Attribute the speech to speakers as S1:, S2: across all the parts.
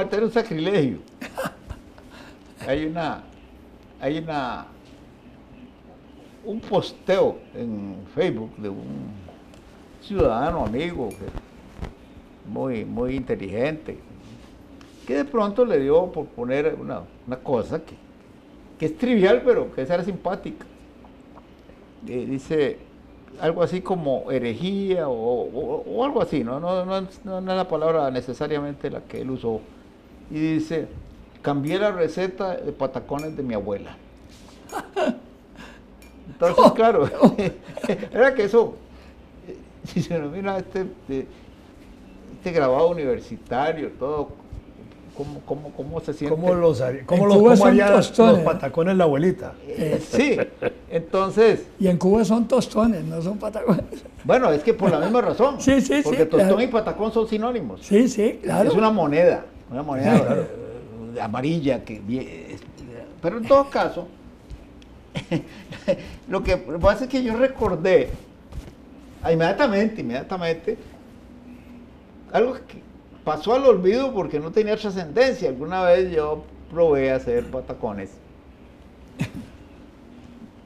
S1: cometer un sacrilegio. Hay un posteo en Facebook de un ciudadano amigo muy inteligente, que de pronto le dio por poner una cosa que es trivial, pero que era simpática. Dice algo así como herejía o algo así, no es la palabra necesariamente la que él usó. Y dice, cambié la receta de patacones de mi abuela. Entonces, claro, era que eso, si se nos mira este grabado universitario, todo, cómo se siente.
S2: ¿Cómo haría los patacones la abuelita?
S1: Sí, entonces...
S3: Y en Cuba son tostones, no son patacones.
S1: Bueno, es que por la misma razón.
S3: Sí,
S1: porque tostón
S3: claro.
S1: y patacón son sinónimos.
S3: Sí, claro.
S1: Es una moneda claro, amarilla. Pero en todo caso, lo que pasa es que yo recordé inmediatamente algo que pasó al olvido porque no tenía trascendencia. Alguna vez yo probé hacer patacones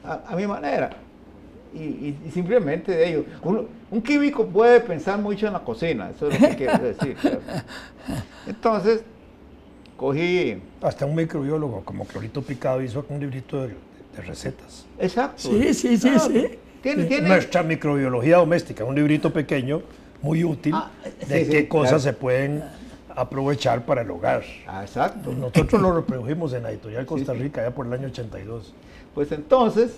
S1: a mi manera y simplemente de ello. Un químico puede pensar mucho en la cocina, eso es lo que quiero decir. Claro. Entonces cogí...
S2: Hasta un microbiólogo como Clorito Picado hizo un librito de recetas.
S1: Exacto.
S3: Sí.
S2: Tiene nuestra microbiología doméstica, un librito pequeño, muy útil, de qué cosas se pueden aprovechar para el hogar.
S1: Exacto.
S2: Nosotros lo reprodujimos en la editorial Costa Rica, ya por el año 82.
S1: Pues entonces,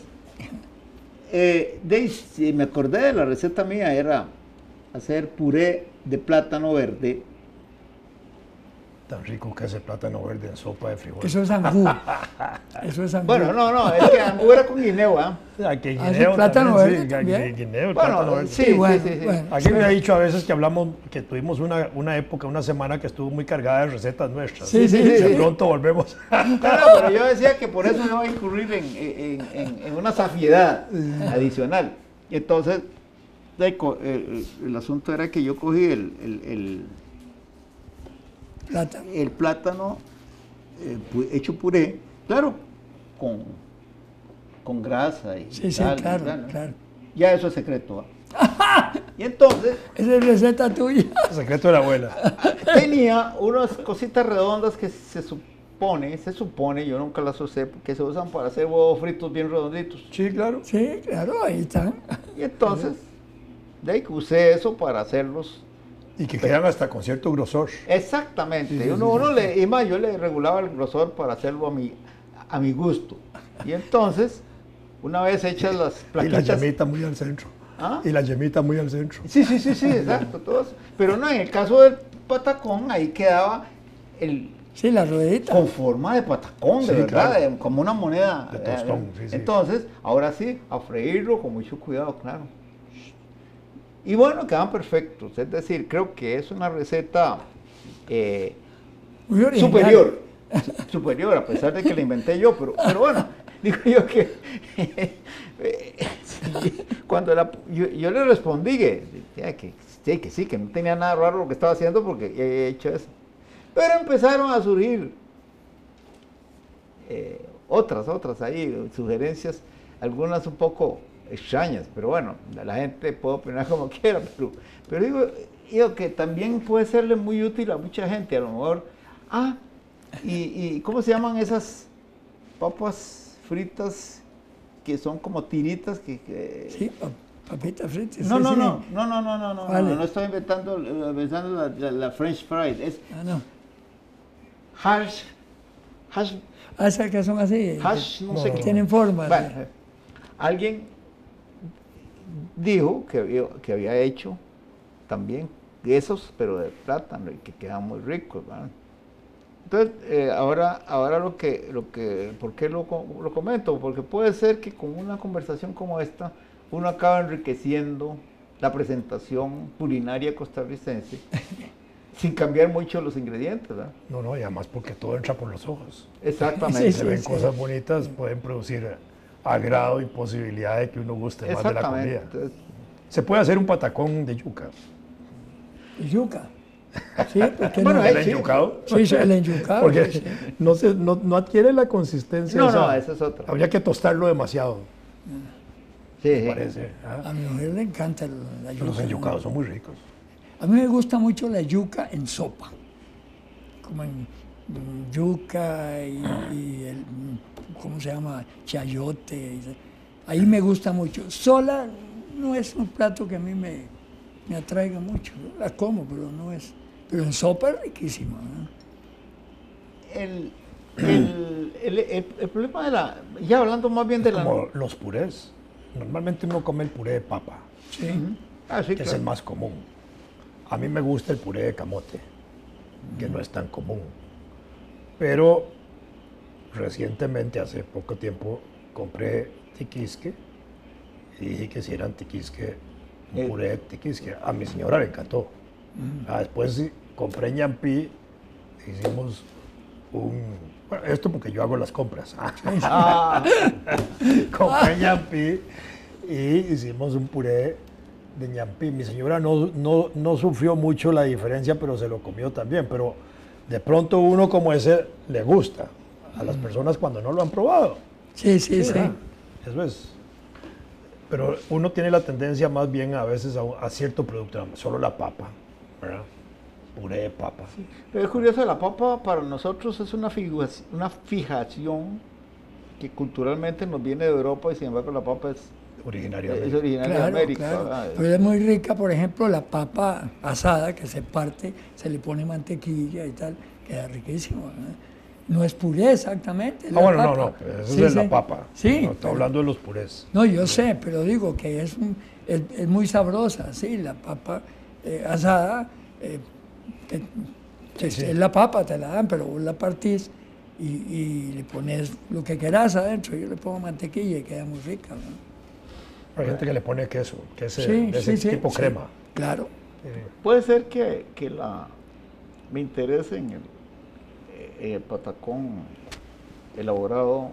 S1: me acordé de la receta mía, era hacer puré de plátano verde.
S2: Tan rico que hace plátano verde en sopa de frijol.
S3: Eso es angú.
S1: Bueno, no, es que angú era con guineo, ¿ah?
S2: Que guineo
S3: plátano
S2: también,
S3: verde también.
S2: Guineo,
S1: bueno,
S2: plátano verde.
S1: sí.
S3: Bueno.
S2: Aquí me ha dicho a veces que tuvimos una época, una semana que estuvo muy cargada de recetas nuestras.
S3: Sí.
S2: De pronto volvemos.
S1: Claro, pero yo decía que por eso no iba a incurrir en una safiedad adicional. Y entonces, el asunto era que yo cogí el plátano hecho puré, claro, con grasa y sal,
S3: claro.
S1: Ya eso es secreto. Y entonces...
S3: Esa es receta tuya.
S2: El secreto de la abuela.
S1: Tenía unas cositas redondas que se supone, yo nunca las usé, que se usan para hacer huevos fritos bien redonditos.
S2: Sí, claro.
S3: Sí, claro, ahí están.
S1: Y entonces, de ahí que usé eso para hacerlos.
S2: Y que quedan hasta con cierto grosor.
S1: Exactamente.
S2: Sí.
S1: Y más, yo le regulaba el grosor para hacerlo a mi gusto. Y entonces, una vez hechas las plaquitas...
S2: Y la yemita muy al centro.
S1: ¿Ah?
S2: Y la yemita muy al centro.
S1: Sí, exacto. Pero no, en el caso del patacón, ahí quedaba
S3: la ruedita.
S1: con forma de patacón, de verdad,
S2: claro.
S1: como una moneda.
S2: De tostón, sí.
S1: Entonces, ahora sí, a freírlo con mucho cuidado, claro. Y bueno, quedan perfectos. Es decir, creo que es una receta superior. Superior, a pesar de que la inventé yo, pero bueno, digo yo que cuando yo le respondí que sí, que no tenía nada raro lo que estaba haciendo porque ya he hecho eso. Pero empezaron a surgir otras ahí, sugerencias, algunas un poco extrañas, pero bueno, la gente puede opinar como quiera, pero digo que también puede serle muy útil a mucha gente, a lo mejor. ¿Y cómo se llaman esas papas fritas que son como tiritas?
S3: Sí, papitas fritas.
S1: No estoy inventando la French fried, es hash.
S3: Esas que son así.
S1: Hash, no sé qué.
S3: Tienen forma.
S1: Bueno, alguien dijo que había hecho también esos, pero de plátano, y que quedan muy ricos, ¿verdad? Entonces, ahora ¿por qué lo comento? Porque puede ser que con una conversación como esta, uno acaba enriqueciendo la presentación culinaria costarricense sin cambiar mucho los ingredientes, ¿verdad?
S2: No, y además porque todo entra por los ojos.
S1: Exactamente.
S2: Si se ven cosas bonitas, pueden producir agrado y posibilidad de que uno guste más de la comida.
S1: Entonces,
S2: Se puede hacer un patacón de yuca.
S3: Yuca. Sí, porque
S1: Bueno,
S3: no.
S2: ¿El enyucado?
S3: Sí, el enyucado.
S2: Porque
S3: Sí.
S2: no adquiere la consistencia.
S1: No, esa es otra.
S2: Habría que tostarlo demasiado,
S1: Sí,
S2: me
S1: sí.
S2: parece.
S3: A mi mujer le encanta la yuca.
S2: Los enyucados son muy ricos.
S3: A mí me gusta mucho la yuca en sopa, como en yuca y el, ¿cómo se llama? Chayote. Ahí me gusta mucho. Sola no es un plato que a mí me atraiga mucho. La como, pero no es. Pero en sopa es riquísima, ¿no?
S1: El problema de la... Ya hablando más bien de la...
S2: Como los purés. Normalmente uno come el puré de papa,
S3: Sí.
S1: Ah, sí,
S2: que es
S1: claro.
S2: el más común. A mí me gusta el puré de camote, que no es tan común. Pero recientemente, hace poco tiempo, compré tiquisque y dije que si eran tiquisque, un puré de tiquisque. A mi señora le encantó. Después sí, compré ñampí, hicimos bueno, esto porque yo hago las compras.
S1: Ah,
S2: Compré ñampí y hicimos un puré de ñampí. Mi señora no sufrió mucho la diferencia, pero se lo comió también. Pero de pronto uno como ese le gusta a las personas cuando no lo han probado.
S3: Sí, sí, sí.
S2: ¿Verdad? Eso es. Pero uno tiene la tendencia más bien a veces a cierto producto, solo la papa, ¿verdad? Puré de papa.
S1: pero es curioso, la papa para nosotros es una fijación que culturalmente nos viene de Europa y sin embargo la papa es
S2: Originaria de
S1: es
S2: América.
S1: originaria de
S3: Claro,
S1: América.
S3: claro.
S1: ¿verdad?
S3: Pero es muy rica, por ejemplo, la papa asada que se parte, se le pone mantequilla y tal, queda riquísimo, ¿no? No es puré exactamente. Es la
S2: Bueno,
S3: papa.
S2: no, eso
S3: Sí,
S2: es de
S3: sí.
S2: la papa.
S3: Sí.
S2: No, está hablando de los purés.
S3: No, yo sé, pero digo que es muy sabrosa, sí, la papa asada, es la papa, te la dan, pero vos la partís y le pones lo que querás adentro. Yo le pongo mantequilla y queda muy rica, ¿no?
S2: Hay gente que le pone queso, que es
S3: Sí,
S2: de ese
S3: sí, sí,
S2: tipo
S3: sí.
S2: crema.
S3: Claro.
S1: Puede ser que me interese en el patacón elaborado.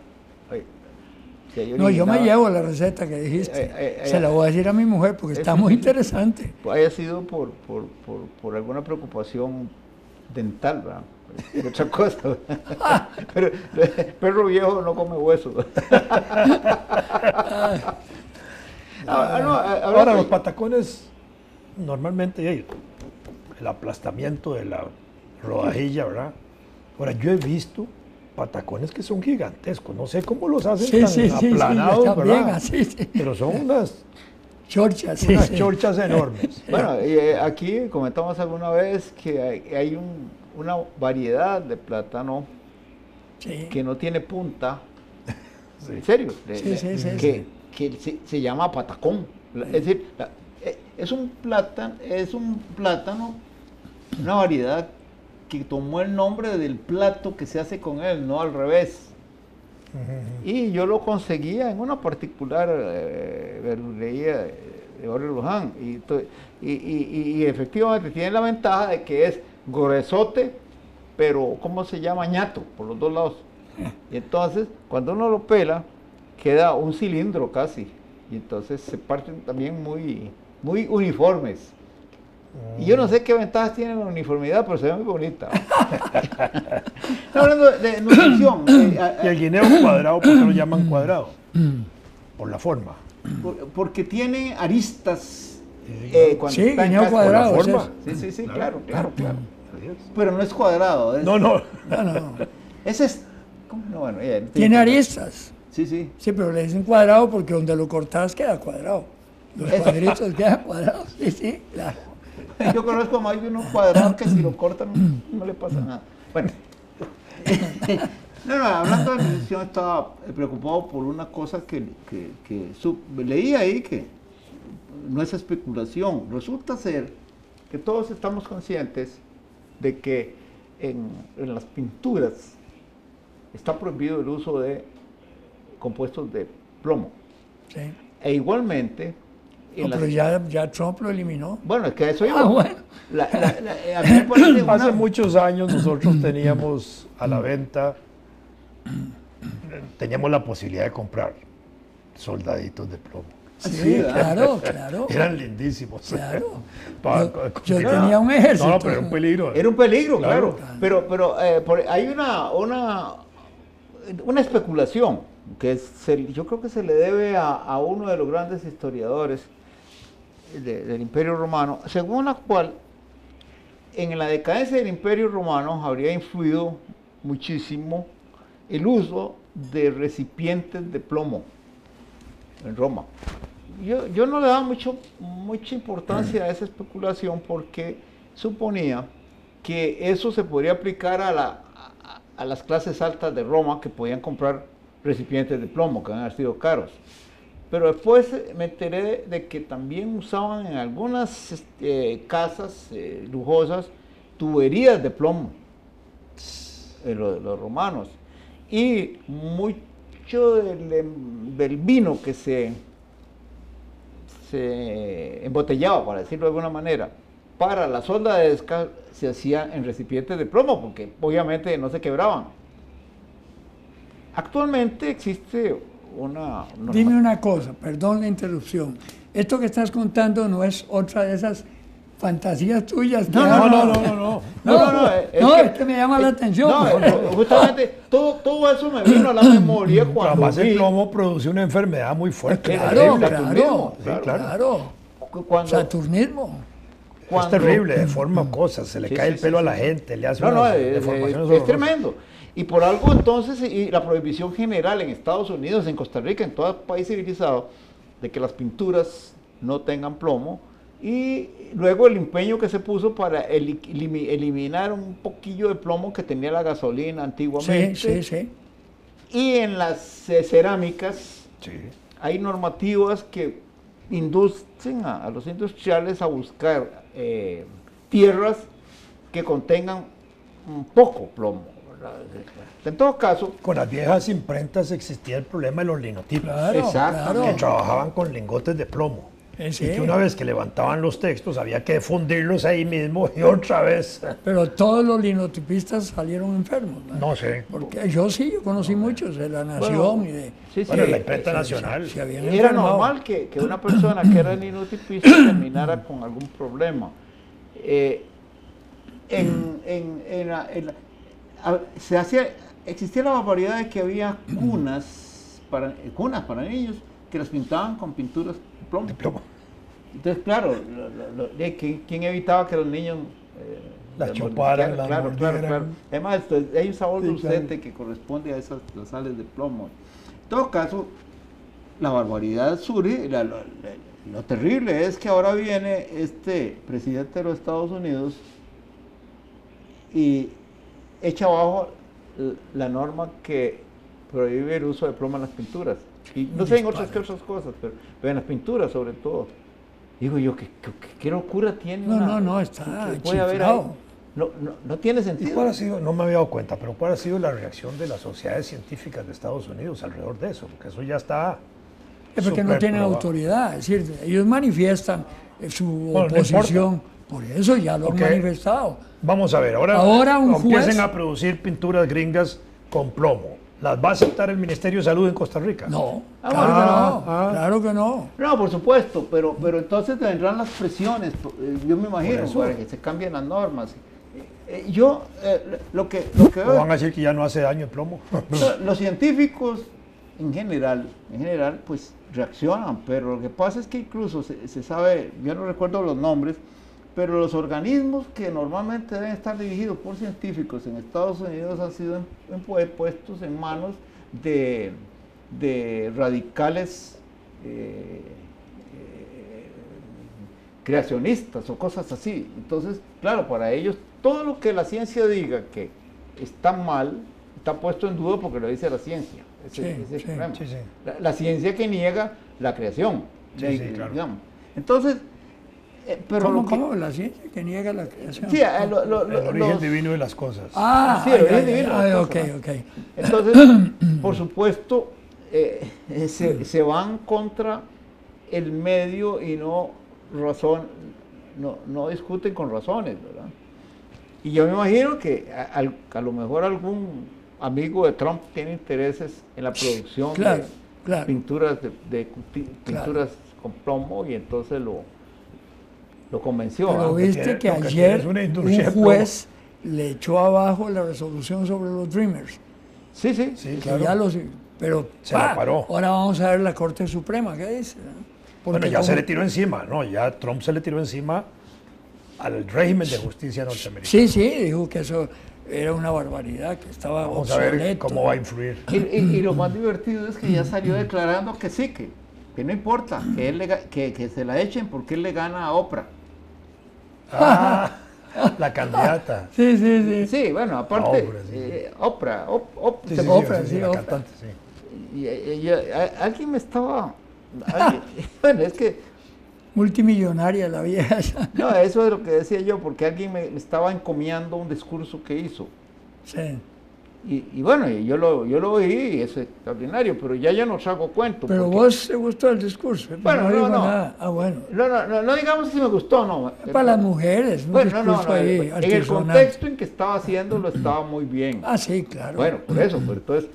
S1: Que hay
S3: No, yo me
S1: originado-
S3: llevo la receta que dijiste. Se la voy a decir a mi mujer porque está
S1: eso
S3: muy
S1: sí.
S3: interesante.
S1: haya sido por alguna preocupación dental, ¿verdad? Es otra cosa. ¿verdad? Pero perro viejo no come hueso.
S2: Ahora, los patacones, normalmente el aplastamiento de la rodajilla, ¿verdad? Ahora, yo he visto patacones que son gigantescos. No sé cómo los hacen
S3: Sí,
S2: tan
S3: sí, sí,
S2: aplanados,
S3: están
S2: ¿verdad?
S3: bien así, sí.
S2: Pero son unas
S3: Chorchas, sí, sí.
S2: chorchas enormes.
S1: Bueno, aquí comentamos alguna vez que hay una variedad de plátano
S3: Sí.
S1: que no tiene punta.
S2: Sí.
S1: En serio.
S3: Sí, sí, sí,
S1: que se llama patacón. Es decir, es un plátano, una variedad que tomó el nombre del plato que se hace con él, no al revés. Y yo lo conseguía en una particular verdulería de Barrio Luján. Y efectivamente tiene la ventaja de que es gruesote, pero ¿cómo se llama? Ñato, por los dos lados. Y entonces, cuando uno lo pela, queda un cilindro casi. Y entonces se parten también muy uniformes. Y yo no sé qué ventajas tiene la uniformidad, pero se ve muy bonita. Estamos hablando de nutrición.
S2: Y el guineo cuadrado, ¿por qué lo llaman cuadrado? Por la forma.
S1: Porque tiene aristas cuando
S3: Sí,
S1: está en
S3: guineo
S1: casco.
S3: cuadrado,
S2: Por la forma.
S1: Sí, claro.
S2: Así es.
S1: Pero no es cuadrado.
S2: No.
S3: No.
S1: Ese es... ¿cómo? No, bueno,
S3: Tiene aristas.
S1: Sí.
S3: Sí, pero le dicen cuadrado porque donde lo cortás queda cuadrado. Los cuadritos quedan cuadrados. Sí, sí, claro.
S1: Yo conozco más de unos cuadrados que si lo cortan no le pasa nada. Bueno. No, hablando de nutrición, estaba preocupado por una cosa que leí ahí que no es especulación. Resulta ser que todos estamos conscientes de que en las pinturas está prohibido el uso de compuestos de plomo.
S3: Sí.
S1: E igualmente...
S3: No, pero ya Trump lo eliminó.
S1: Bueno, es que a eso iba.
S3: Bueno.
S1: A mí me parece
S2: Hace muchos años nosotros teníamos a la venta, teníamos la posibilidad de comprar soldaditos de plomo.
S3: Sí, claro, claro.
S2: Eran lindísimos.
S3: Claro.
S2: Pa-
S3: Yo
S2: era-
S3: tenía un ejército.
S2: No, pero era un peligro.
S1: Era un peligro,
S2: Claro.
S1: claro. Pero hay una especulación que yo creo que se le debe a uno de los grandes historiadores del Imperio Romano, según la cual en la decadencia del Imperio Romano habría influido muchísimo el uso de recipientes de plomo en Roma. Yo no le daba mucha importancia a esa especulación porque suponía que eso se podría aplicar a las clases altas de Roma que podían comprar recipientes de plomo que habían sido caros. Pero después me enteré de que también usaban en algunas casas lujosas tuberías de plomo, los romanos. Y mucho del vino que se embotellaba, para decirlo de alguna manera, para la solda de descarga se hacía en recipientes de plomo, porque obviamente no se quebraban. Actualmente existe una...
S3: Dime una cosa, perdón la interrupción. Esto que estás contando no es otra de esas fantasías tuyas. Es que me llama la atención.
S1: Justamente todo eso me vino a la memoria cuando
S2: Además el plomo produce una enfermedad muy fuerte.
S3: Claro. Saturnismo.
S2: Es terrible, deforma cosas, se le cae el pelo a la gente, le hace unas deformaciones
S1: es tremendo. Y por algo entonces, y la prohibición general en Estados Unidos, en Costa Rica, en todo país civilizado, de que las pinturas no tengan plomo, y luego el empeño que se puso para eliminar un poquillo de plomo que tenía la gasolina antiguamente.
S3: Sí.
S1: Y en las cerámicas hay normativas que inducen a los industriales a buscar tierras que contengan un poco plomo. En todo caso,
S2: con las viejas imprentas existía el problema de los linotipos,
S1: claro.
S2: que trabajaban con lingotes de plomo. Y que una vez que levantaban los textos había que fundirlos ahí mismo y otra vez.
S3: Pero todos los linotipistas salieron enfermos,
S2: No sé.
S3: Porque yo conocí muchos de La Nación y de...
S2: la imprenta nacional.
S1: Era normal que una persona que era linotipista terminara con algún problema. Existía la barbaridad de que había cunas para niños que las pintaban con pinturas de plomo. Entonces, claro, ¿quién evitaba que los niños
S2: las chuparan, las
S1: mordieran? Además, hay un sabor dulcente que corresponde a esas las sales de plomo. En todo caso, la barbaridad surge, lo terrible es que ahora viene este presidente de los Estados Unidos y echa abajo la norma que prohíbe el uso de plomo en las pinturas. Y no sé en otras cosas, pero en las pinturas sobre todo. Digo yo, ¿qué locura tiene?
S3: No, está
S1: puede haber ahí. No tiene sentido.
S2: ¿Y cuál ha sido, no me había dado cuenta, pero cuál ha sido la reacción de las sociedades científicas de Estados Unidos alrededor de eso? Porque eso ya está...
S3: Es porque no tienen autoridad, es decir, ellos manifiestan su oposición, por eso ya lo han manifestado.
S2: Vamos a ver, ahora empiecen a producir pinturas gringas con plomo. ¿Las va a aceptar el Ministerio de Salud en Costa Rica?
S3: No, claro que no.
S1: No, por supuesto, pero entonces vendrán las presiones, yo me imagino, para que se cambien las normas. Lo que
S2: ¿O van a decir que ya no hace daño el plomo?
S1: Los científicos en general, pues reaccionan, pero lo que pasa es que incluso se sabe, yo no recuerdo los nombres, pero los organismos que normalmente deben estar dirigidos por científicos en Estados Unidos han sido puestos en manos de radicales creacionistas o cosas así. Entonces, claro, para ellos todo lo que la ciencia diga que está mal, está puesto en duda porque lo dice la ciencia. La ciencia que niega la creación.
S2: Claro.
S1: Entonces,
S3: ¿Cómo? La ciencia que niega la creación.
S1: Sí,
S2: el origen divino de las cosas.
S1: El origen divino de las cosas.
S3: Okay.
S1: Entonces, por supuesto, se van contra el medio y no discuten con razones, ¿verdad? Y yo me imagino que a lo mejor algún amigo de Trump tiene intereses en la producción de pinturas con plomo y entonces lo convenció.
S3: Pero
S1: ¿ah?
S3: viste que
S2: lo que tiene
S3: ayer
S2: es una industria
S3: un juez le echó abajo la resolución sobre los Dreamers.
S1: Sí, sí.
S2: Sí,
S3: Que
S2: claro.
S3: ya pero
S2: Se la paró.
S3: ahora vamos a ver la Corte Suprema, ¿qué dice?
S2: Bueno,
S3: Porque
S2: ya se
S3: como-
S2: le tiró encima, ¿no? Ya Trump se le tiró encima al régimen de justicia norteamericano.
S3: Sí, sí, dijo que eso era una barbaridad, que estaba
S2: Vamos a ver
S3: obsoleto.
S2: cómo va a influir.
S1: Y lo más divertido es que ya salió declarando que sí, que no importa, que, que se la echen porque él le gana a Oprah.
S2: Ah, la candidata.
S3: Sí, sí, sí.
S1: Sí, bueno, aparte,
S2: Oprah, sí.
S1: Oprah,
S2: Sí, sí, sí,
S3: Oprah,
S2: sí,
S3: sí,
S2: la
S3: Oprah.
S2: cantante, sí.
S1: alguien me estaba... bueno, es que...
S3: Multimillonaria la vieja.
S1: No, eso es lo que decía yo, porque alguien me estaba encomiando un discurso que hizo.
S3: Sí.
S1: Y bueno, yo lo oí y es extraordinario, pero ya yo no saco cuento.
S3: Pero
S1: porque-
S3: vos te gustó el discurso.
S1: Bueno,
S3: dijo
S1: no.
S3: nada. Ah, bueno.
S1: No digamos si me gustó, no.
S3: Es para las mujeres, un
S1: Bueno,
S3: discurso ahí
S1: en el
S3: altisonante.
S1: contexto en que estaba haciéndolo estaba muy bien.
S3: Ah, sí, claro.
S1: Bueno, por eso, pero entonces...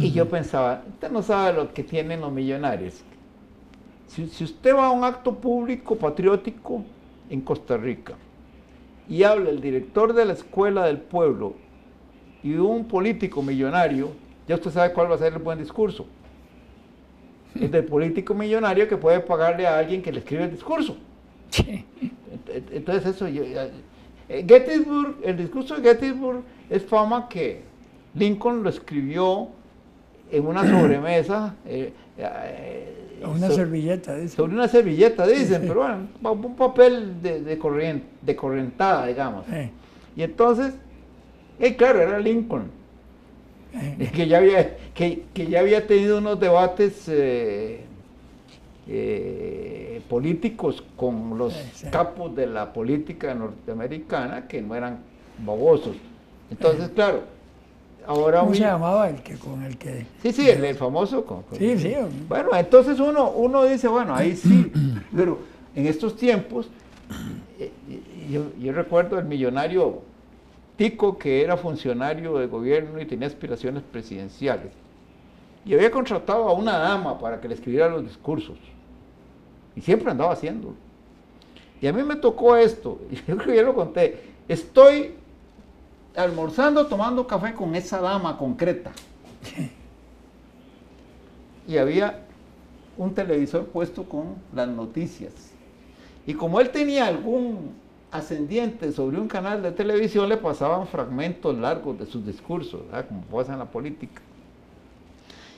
S1: Y yo pensaba, usted no sabe lo que tienen los millonarios. Si usted va a un acto público patriótico en Costa Rica y habla el director de la escuela del pueblo y un político millonario, ya usted sabe cuál va a ser el buen discurso. El del político millonario que puede pagarle a alguien que le escribe el discurso.
S3: Sí.
S1: Entonces eso, Gettysburg, el discurso de Gettysburg es fama que Lincoln lo escribió en una sobremesa,
S3: Una servilleta, dice.
S1: sobre una servilleta, dicen, pero bueno, un papel de correntada, digamos. Y entonces, claro, era Lincoln, que ya había tenido unos debates políticos con los
S3: Sí.
S1: capos de la política norteamericana que no eran babosos. Entonces, claro, ahora...
S3: ¿Cómo se llamaba el que con el que?
S1: Sí, el famoso...
S3: Sí, sí.
S1: Bueno, entonces uno dice, bueno, ahí sí, pero en estos tiempos, yo recuerdo el millonario Tico, que era funcionario de gobierno y tenía aspiraciones presidenciales, y había contratado a una dama para que le escribiera los discursos, y siempre andaba haciéndolo. Y a mí me tocó esto, y yo creo que ya lo conté, estoy almorzando, tomando café con esa dama concreta. Y había un televisor puesto con las noticias. Y como él tenía algún ascendiente sobre un canal de televisión, le pasaban fragmentos largos de sus discursos, ¿verdad? Como pasa en la política.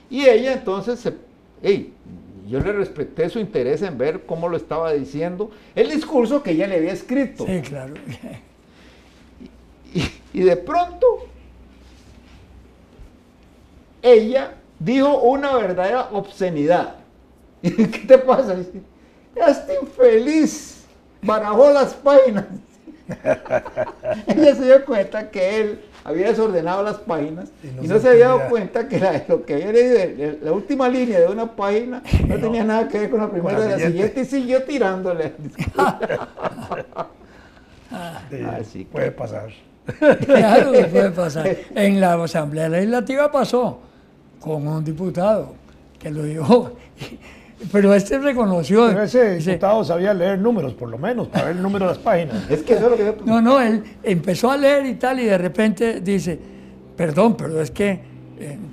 S1: Y ella entonces, yo le respeté su interés en ver cómo lo estaba diciendo, el discurso que ella le había escrito.
S3: Sí, claro.
S1: Y de pronto, ella dijo una verdadera obscenidad. ¿Qué te pasa? Dice, este infeliz barajó las páginas. Ella se dio cuenta que él había desordenado las páginas y no se había dado cuenta que lo que había leído, la última línea de una página, no tenía nada que ver con la primera de la siguiente y siguió tirándole.
S2: Sí, puede pasar.
S3: Claro que puede pasar. En la Asamblea Legislativa pasó con un diputado que lo dijo, pero este reconoció.
S2: Pero ese
S3: dice,
S2: diputado sabía leer números, por lo menos, para ver el número de las páginas.
S1: Es que eso es lo que yo...
S3: no, él empezó a leer y tal, y de repente dice, perdón, pero es que,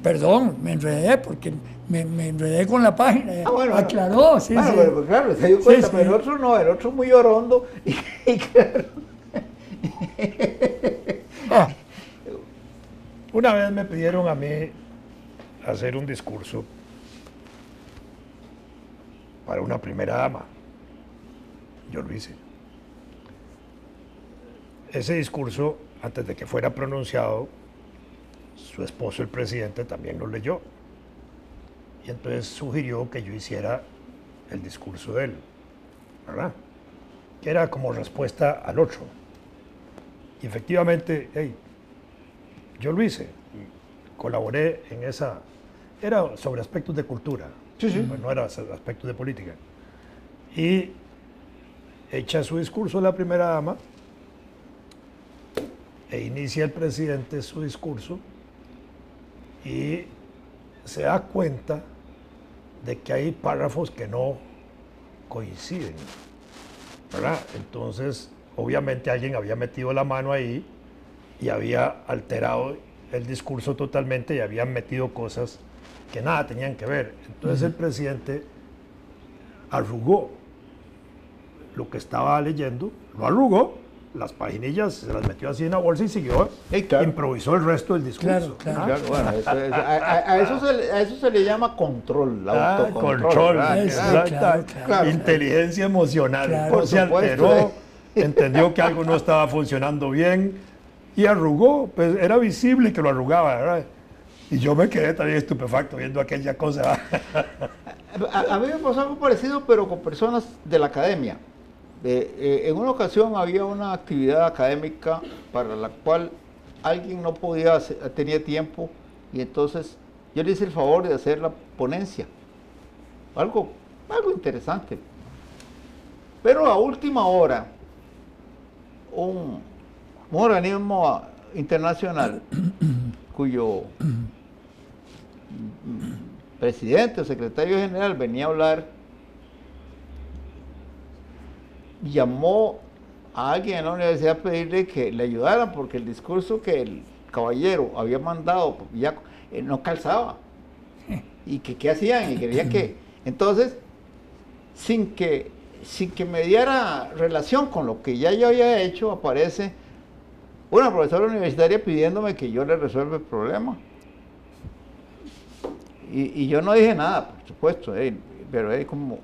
S3: perdón, me enredé porque me enredé con la página.
S1: Bueno,
S3: aclaró, sí,
S1: bueno,
S3: sí.
S1: pero claro, se dio cuenta,
S3: Sí,
S1: pero el otro no, el otro muy orondo. Y claro.
S2: Una vez me pidieron a mí hacer un discurso para una primera dama. Yo lo hice. Ese discurso, antes de que fuera pronunciado, su esposo, el presidente, también lo leyó. Y entonces sugirió que yo hiciera el discurso de él, ¿verdad? Que era como respuesta al otro. Y efectivamente, yo lo hice, colaboré en esa, era sobre aspectos de cultura, no era aspectos de política. Y echa su discurso la primera dama, e inicia el presidente su discurso, y se da cuenta de que hay párrafos que no coinciden, ¿verdad? Entonces, obviamente alguien había metido la mano ahí y había alterado el discurso totalmente y habían metido cosas que nada tenían que ver. Entonces el presidente arrugó lo que estaba leyendo, lo arrugó, las paginillas se las metió así en la bolsa y siguió,
S1: claro.
S2: Improvisó el resto del discurso.
S3: Claro.
S1: Bueno, a eso se le llama control, autocontrol.
S2: Control,
S3: ¿verdad? Claro.
S2: Inteligencia emocional.
S3: Claro.
S2: Por se
S1: Por supuesto,
S2: alteró, entendió que algo no estaba funcionando bien y arrugó. Pues era visible que lo arrugaba, ¿verdad? Y yo me quedé también estupefacto viendo aquella cosa.
S1: A mí me pasó algo parecido, pero con personas de la academia. En una ocasión había una actividad académica para la cual alguien no podía, tenía tiempo, y entonces yo le hice el favor de hacer la ponencia. Algo interesante. Pero a última hora, un organismo internacional cuyo presidente o secretario general venía a hablar, llamó a alguien en la universidad a pedirle que le ayudaran porque el discurso que el caballero había mandado ya no calzaba, y que qué hacían, y querían que entonces, sin que me diera relación con lo que ya yo había hecho, aparece una profesora universitaria pidiéndome que yo le resuelva el problema. Y yo no dije nada, por supuesto, pero como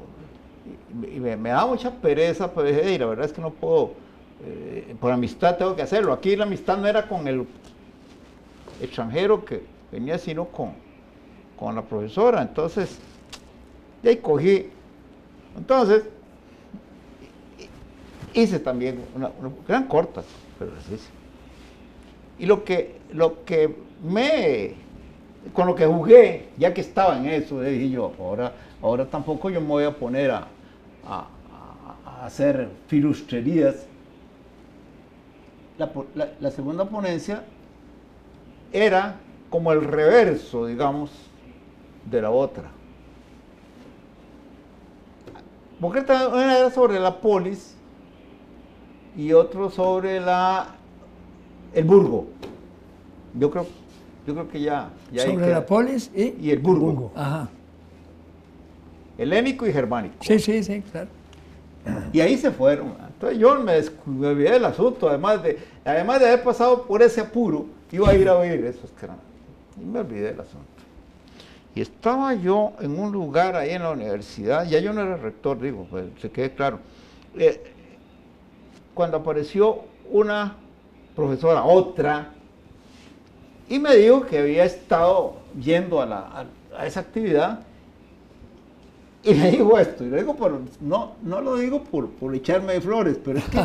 S1: me da mucha pereza, pero dije, la verdad es que no puedo, por amistad tengo que hacerlo. Aquí la amistad no era con el extranjero que venía, sino con la profesora. Entonces, de ahí cogí. Entonces, hice también eran cortas, pero las hice. Y con lo que jugué, ya que estaba en eso, dije yo, ahora tampoco yo me voy a poner a hacer filusterías. La segunda ponencia era como el reverso, digamos, de la otra. Porque una era sobre la polis y otro sobre el burgo. Yo creo que ya
S3: sobre la polis
S1: y el burgo.
S3: Ajá.
S1: Helénico y germánico.
S3: Sí, claro.
S1: Y ahí se fueron. Entonces yo me olvidé del asunto, además de haber pasado por ese apuro, iba a ir a oír esos caramelos. Y me olvidé del asunto. Y estaba yo en un lugar ahí en la universidad, ya yo no era rector, digo, pues se quede claro. Cuando apareció una profesora, otra, y me dijo que había estado yendo a esa actividad, y me dijo esto, y lo digo no lo digo por echarme de flores, pero es que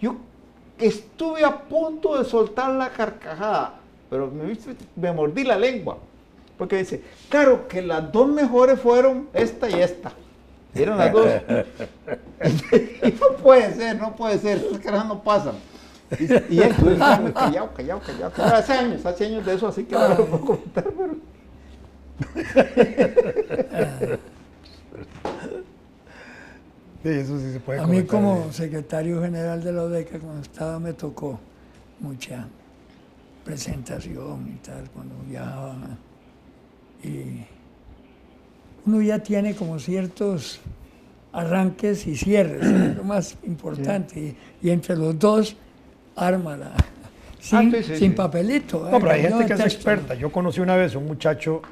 S1: yo estuve a punto de soltar la carcajada, pero me mordí la lengua, porque dice, claro que las dos mejores fueron esta y esta. Eran las dos. Y no puede ser, esas carajas no pasan. Y él estuve callado. Hace años de eso, así que no lo puedo comentar, pero...
S2: Sí, eso sí se puede
S3: A mí
S2: comentar.
S3: como secretario general de la ODECA, cuando estaba, me tocó mucha presentación y tal, cuando viajaba. Y uno ya tiene como ciertos arranques y cierres, es lo más importante. Y entre los dos arma sin papelito.
S2: No, pero hay gente que es
S3: texto,
S2: experta. Yo conocí una vez un muchacho,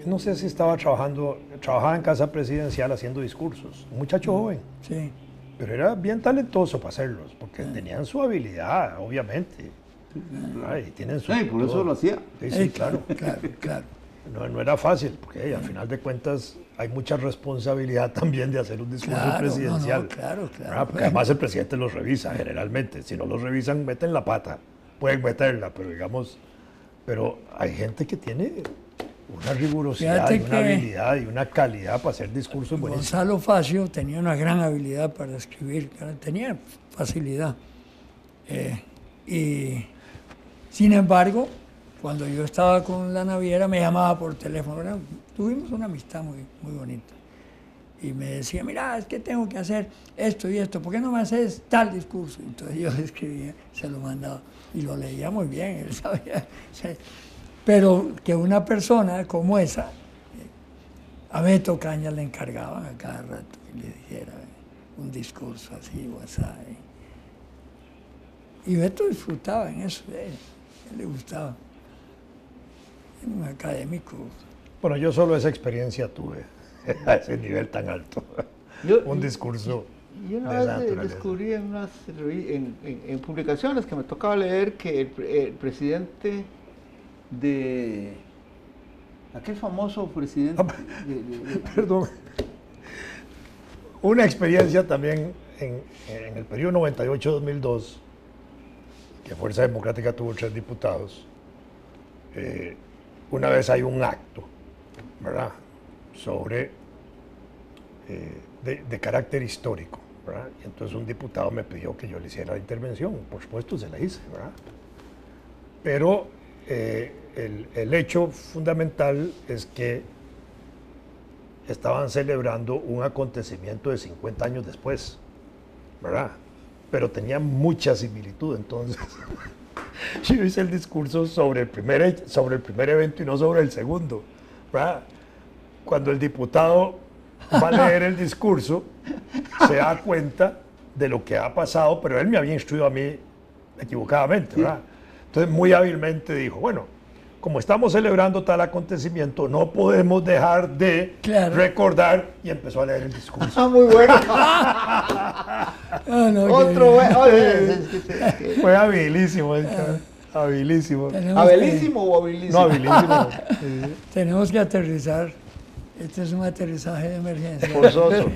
S2: no sé si trabajaba en casa presidencial haciendo discursos, un muchacho joven,
S3: Sí.
S2: pero era bien talentoso para hacerlos, porque tenían su habilidad, obviamente. Y tienen su...
S1: Sí, por eso lo hacía.
S2: Sí, claro.
S3: Claro.
S2: No era fácil, porque al final de cuentas hay mucha responsabilidad también de hacer un discurso presidencial.
S3: Claro.
S2: Porque además el presidente los revisa generalmente. Si no los revisan, meten la pata. Pueden meterla, pero hay gente que tiene una rigurosidad y una habilidad y una calidad para hacer discursos buenísimos.
S3: Gonzalo Facio tenía una gran habilidad para escribir, tenía facilidad. Y sin embargo, cuando yo estaba con la naviera me llamaba por teléfono. Tuvimos una amistad muy, muy bonita. Y me decía, mira, es que tengo que hacer esto y esto, ¿por qué no me haces tal discurso? Entonces yo le escribía, se lo mandaba y lo leía muy bien, él sabía. Pero que una persona como esa, a Beto Cañas le encargaban a cada rato que le dijera un discurso así o así. Y Beto disfrutaba en eso, a él le gustaba. Un académico.
S2: Bueno, yo solo esa experiencia tuve a ese nivel tan alto. Un discurso
S1: yo una
S2: de
S1: vez
S2: esa naturaleza.
S1: descubrí en publicaciones que me tocaba leer que el presidente de aquel famoso presidente
S2: Perdón. Una experiencia también en el periodo 98-2002, que Fuerza Democrática tuvo 3 diputados. Una vez hay un acto, ¿verdad?, sobre de carácter histórico, ¿verdad? Y entonces un diputado me pidió que yo le hiciera la intervención. Por supuesto se la hice, ¿verdad? Pero el hecho fundamental es que estaban celebrando un acontecimiento de 50 años después, ¿verdad? Pero tenía mucha similitud. Entonces yo hice el discurso sobre el primer evento y no sobre el segundo, ¿verdad? Cuando el diputado va a leer el discurso, se da cuenta de lo que ha pasado, pero él me había instruido a mí equivocadamente, ¿verdad? Entonces muy hábilmente dijo, bueno, como estamos celebrando tal acontecimiento, no podemos dejar de recordar, y empezó a leer el discurso.
S1: Ah, muy bueno. Otro bueno.
S2: Fue habilísimo, habilísimo.
S1: ¿Habilísimo o habilísimo?
S2: No, habilísimo.
S3: Tenemos que aterrizar. Este es un aterrizaje de emergencia.
S1: Forzoso.